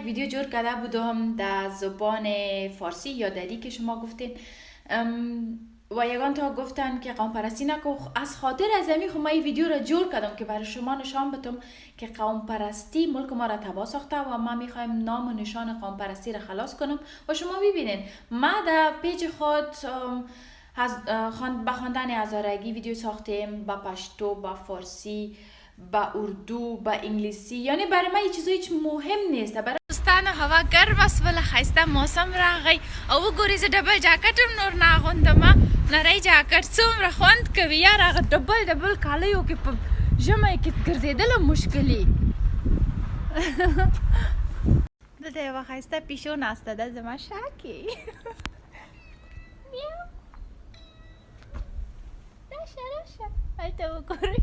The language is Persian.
ویدیو جور کرده بودم در زبان فارسی یا دری که شما گفتین و یگان تا گفتن که قوم پرستی نکو. از خاطر از امی خو ما این ویدیو را جور کردم که برای شما نشان بدم که قوم پرستی ملک ما را تباه ساخته و ما میخوایم نام و نشان قوم پرستی را خلاص کنم. و شما ببینین ما در پیج خود به خواندن هزارگی ویدیو ساختیم، با پشتو، با فارسی، با اردو، با انگلیسی. یعنی برای من این چیزا هیچ مهم نیست. برای دوستان هوا گرم است ولی خسته موسم راغی او ګورې زه ډبل جاکټ هم نور نه اغوندم. نری جاکټ څومره خوند کوي یار، هغه ډبل کالیو کې په ژمی کې ګرځېدل مشکلي. دلته یوه ښایسته پیشو ناسته ده زما شا کې. میاو راشه هلته وګورئ.